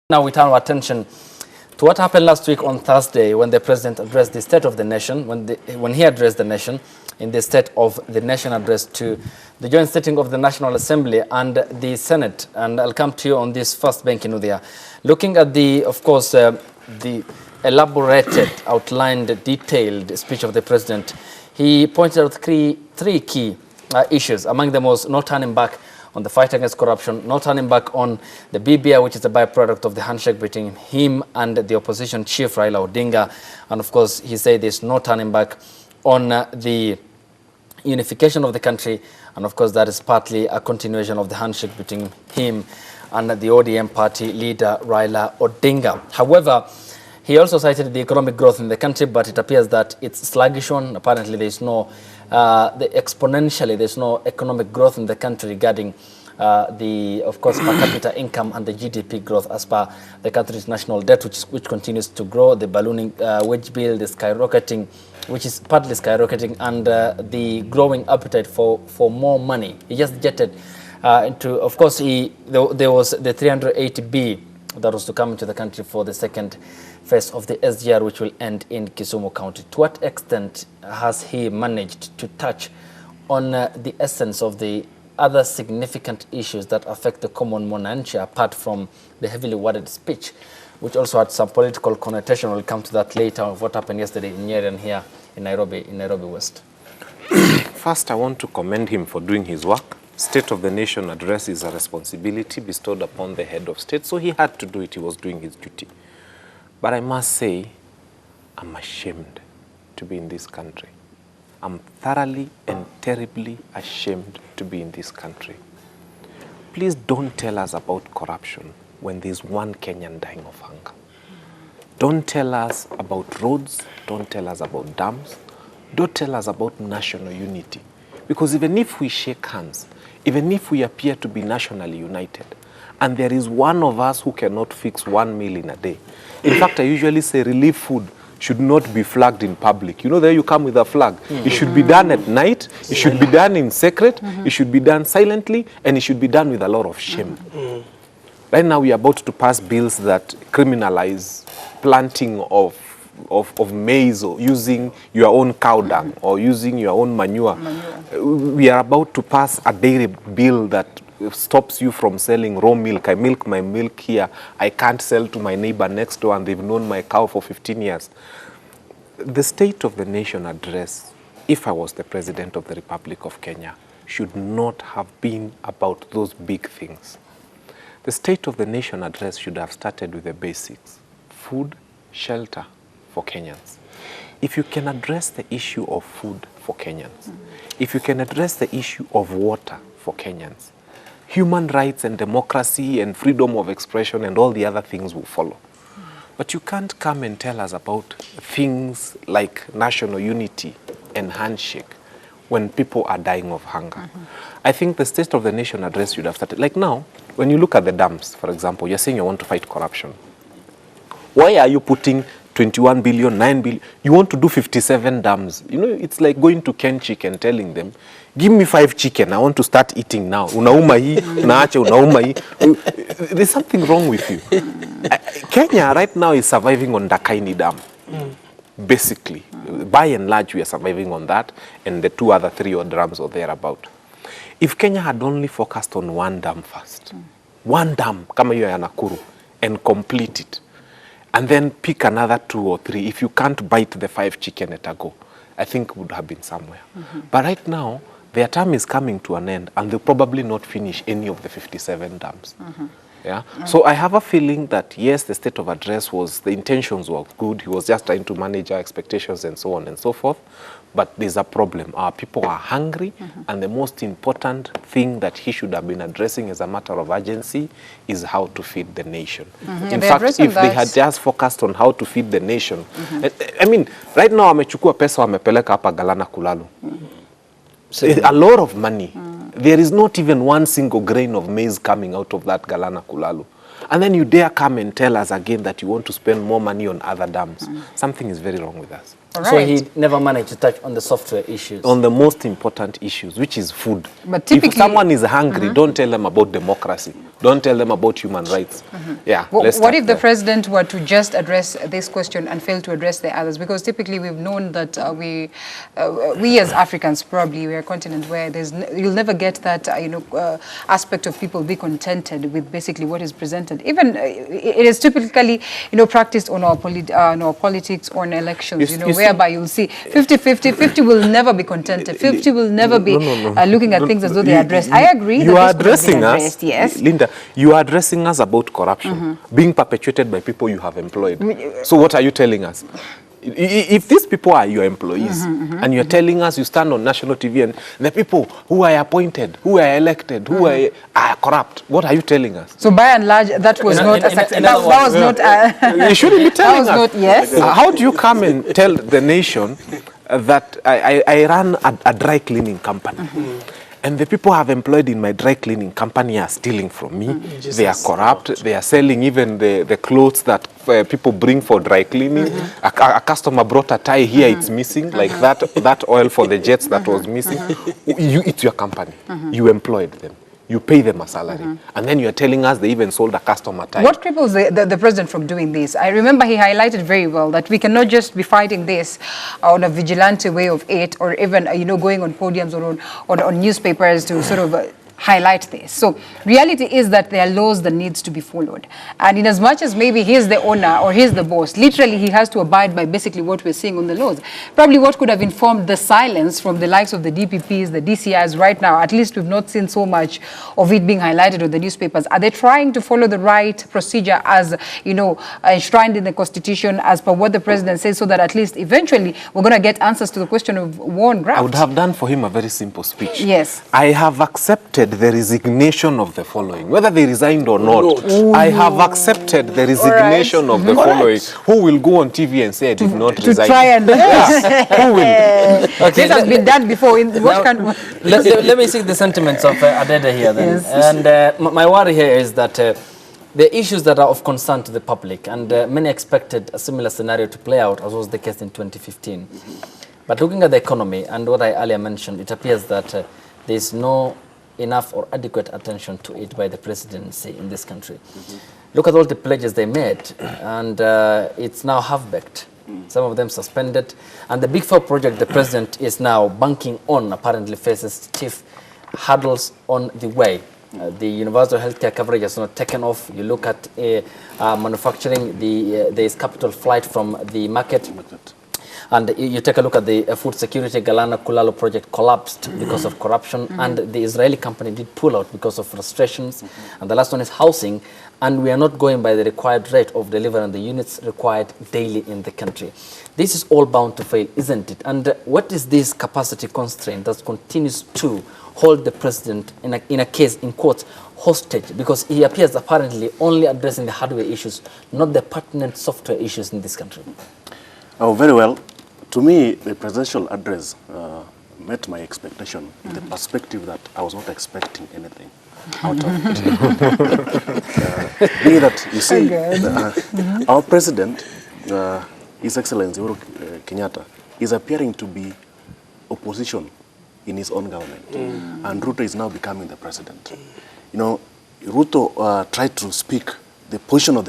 Now we turn our attention to what happened last week on Thursday when the president addressed the State of the Nation, when he addressed the nation in the State of the Nation address to the joint sitting of the National Assembly and the Senate. And I'll come to you on this first, Benki Nuthia. Looking at the elaborated, outlined, detailed speech of the president, he pointed out three key issues. Among them was no turning back on the fight against corruption, not turning back on the BBI, which is a byproduct of the handshake between him and the opposition chief Raila Odinga. And of course, he said there's no turning back on the unification of the country. And of course, that is partly a continuation of the handshake between him and the ODM party leader Raila Odinga. However, he also cited the economic growth in the country, but it appears that it's sluggish one. Apparently, there's no exponentially, there's no economic growth in the country regarding of course, per capita income and the GDP growth as per the country's national debt, which continues to grow, the ballooning wage bill, the skyrocketing, which is partly skyrocketing, and the growing appetite for more money. He just jetted into, of course, there was the 380B that was to come into the country for the second phase of the SGR, which will end in Kisumu County. To what extent has he managed to touch on the essence of the other significant issues that affect the common mwananchi, apart from the heavily worded speech, which also had some political connotation? We'll come to that later, of what happened yesterday in Nyeri and here in Nairobi West. First, I want to commend him for doing his work. State of the Nation address is a responsibility bestowed upon the head of state, so he had to do it. He was doing his duty. But I must say, I'm ashamed to be in this country. I'm thoroughly and terribly ashamed to be in this country. Please don't tell us about corruption when there's one Kenyan dying of hunger. Don't tell us about roads. Don't tell us about dams. Don't tell us about national unity. Because even if we shake hands, even if we appear to be nationally united, and there is one of us who cannot fix 1 meal in a day. In fact, I usually say relief food should not be flagged in public. You know, there you come with a flag. It should be done at night. It should be done in secret. It should be done silently. And it should be done with a lot of shame. Right now, we are about to pass bills that criminalize planting of maize, or using your own cow dung, or using your own manure. We are about to pass a dairy bill that stops you from selling raw milk. I milk my milk here. I can't sell to my neighbor next door, and they've known my cow for 15 years. The State of the Nation address, if I was the President of the Republic of Kenya, should not have been about those big things. The State of the Nation address should have started with the basics: food, shelter for Kenyans. If you can address the issue of food for Kenyans, if you can address the issue of water for Kenyans, human rights and democracy and freedom of expression and all the other things will follow. But you can't come and tell us about things like national unity and handshake when people are dying of hunger. I think the State of the Nation address should have started. Like now, when you look at the dams, for example, you're saying you want to fight corruption. Why are you putting 21 billion, 9 billion? You want to do 57 dams. You know, it's like going to Kenchik and telling them, give me 5 chicken, I want to start eating now. Unauma hii, unaache, unauma hii. There's something wrong with you. Kenya right now is surviving on Dakaini Dam. Basically. By and large, we are surviving on that, and the 2 other 3 odd dams or thereabout. If Kenya had only focused on one dam first, one dam, kama hiyo ya Nakuru, and complete it, and then pick another 2 or 3. If you can't bite the 5 chicken at a go, I think it would have been somewhere. But right now, their term is coming to an end, and they'll probably not finish any of the 57 dams. Yeah. So I have a feeling that, yes, the state of address the intentions were good. He was just trying to manage our expectations and so on and so forth. But there's a problem. Our people are hungry, and the most important thing that he should have been addressing as a matter of urgency is how to feed the nation. In fact, if they had just focused on how to feed the nation, I mean, right now, amechukua pesa wamepeleka hapa Galana Kulalu. A lot of money. There is not even one single grain of maize coming out of that Galana Kulalu. And then you dare come and tell us again that you want to spend more money on other dams. Something is very wrong with us. Right. So he never managed to touch on the software issues. On the most important issues, which is food. But typically, if someone is hungry, don't tell them about democracy. Don't tell them about human rights. Yeah. What if the president were to just address this question and fail to address the others? Because typically we've known that we as Africans, probably, we are a continent where you'll never get that aspect of people be contented with basically what is presented. Even it is typically practiced on our politics or on elections. Whereby you'll see 50-50. 50 will never be contented. 50 will never be looking at things as though they are addressed. I agree. You are that this could have addressing been us, addressed, yes. Linda. You are addressing us about corruption being perpetuated by people you have employed. So what are you telling us? If these people are your employees and you're telling us you stand on national TV and the people who are appointed, who are elected, who are corrupt, what are you telling us? So by and large, that was not a success. That was not. You shouldn't be telling that was us. Not, yes. How do you come and tell the nation that I run a dry cleaning company? And the people I have employed in my dry cleaning company are stealing from me. They are corrupt. They are selling even the clothes that people bring for dry cleaning. A customer brought a tie here, it's missing, like that oil for the jets that was missing. It's your company. You employed them. You pay them a salary. And then you're telling us they even sold a customer tie. What cripples the president from doing this? I remember he highlighted very well that we cannot just be fighting this on a vigilante way of it, or even, going on podiums or on newspapers to sort of highlight this. So reality is that there are laws that needs to be followed. And in as much as maybe he's the owner or he's the boss, literally he has to abide by basically what we're seeing on the laws. Probably what could have informed the silence from the likes of the DPPs, the DCIs right now, at least we've not seen so much of it being highlighted on the newspapers. Are they trying to follow the right procedure as, enshrined in the Constitution as per what the president says, so that at least eventually we're going to get answers to the question of war and graft? I would have done for him a very simple speech. Yes. I have accepted the resignation of the following, whether they resigned or not. I have accepted the resignation of the following. Who will go on TV and say I did not resign? To try and... Who will? Okay, this has been done before. Let me see the sentiments of Adede here then. Yes. And my worry here is that the issues that are of concern to the public, and many expected a similar scenario to play out, as was the case in 2015. But looking at the economy and what I earlier mentioned, it appears that there is no enough or adequate attention to it by the presidency in this country. Look at all the pledges they made, and it's now half-baked. Some of them suspended. And the Big Four project the president is now banking on apparently faces stiff hurdles on the way. The universal healthcare coverage has not taken off. You look at manufacturing, there is capital flight from the market. And you take a look at the food security, Galana Kulalo project collapsed because of corruption, and the Israeli company did pull out because of frustrations. And the last one is housing, and we are not going by the required rate of delivering the units required daily in the country. This is all bound to fail, isn't it? And what is this capacity constraint that continues to hold the president in a case, in quotes, hostage? Because he appears apparently only addressing the hardware issues, not the pertinent software issues in this country. Oh, very well. To me, the presidential address met my expectation in the perspective that I was not expecting anything out of it. Being that, you see, our president, His Excellency Uhuru Kenyatta, is appearing to be opposition in his own government. And Ruto is now becoming the president. Ruto tried to speak the position of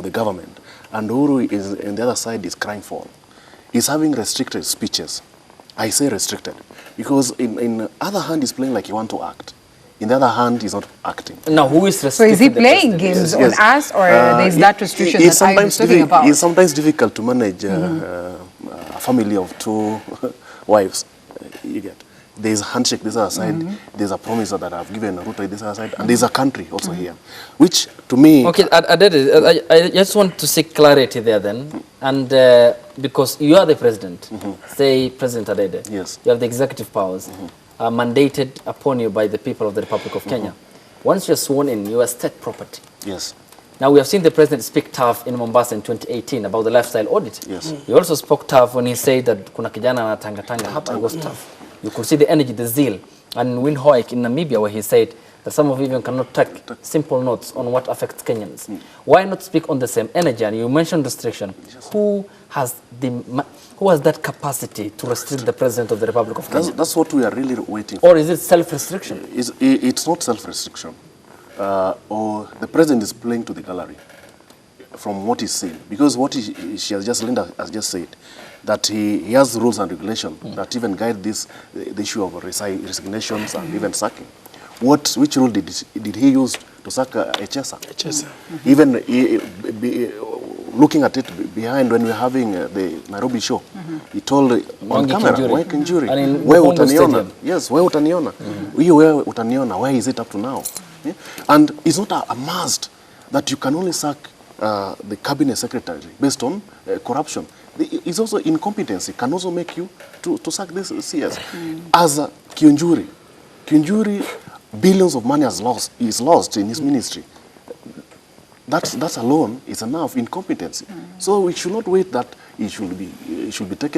the government, and Uhuru is on the other side is crying for. He's having restricted speeches. I say restricted because in other hand he's playing like he want to act. In the other hand he's not acting. Now who is restricting? So is he playing games on us, or there's that restriction that I was talking about? It's sometimes difficult to manage a family of two wives. You get. There's a handshake this other side, there's a promise that I've given Ruto this other side, and there's a country also here, which to me... Okay, I just want to seek clarity there then, and because you are the president, say President Adede, yes. You have the executive powers mandated upon you by the people of the Republic of Kenya. Once you're sworn in, you are state property. Yes. Now, we have seen the president speak tough in Mombasa in 2018 about the lifestyle audit. Yes. He also spoke tough when he said that kuna kijana na tanga hapa. It was tough. You could see the energy, the zeal. And in Windhoek in Namibia, where he said that some of you even cannot take simple notes on what affects Kenyans. Why not speak on the same energy? And you mentioned restriction. Who has that capacity to restrict the President of the Republic of Kenya? That's what we are really waiting for. Or is it self-restriction? It's not self-restriction. Or the President is playing to the gallery from what he's saying. Because what Linda has just said, that he has rules and regulations that even guide the issue of resignations and even sacking. Which rule did he use to sack Echesa? Even looking at it behind when we were having the Nairobi show, he told on camera, why Kinjuri? Where utaniona? Yes, where utaniona? Where utaniona? Where is it up to now? Yeah? And it's not a must that you can only sack the cabinet secretary based on corruption. It's also incompetency can also make you to sack this CS. As Kinjuri, billions of money is lost in his ministry. That alone is enough incompetency. So we should not wait that it should be taken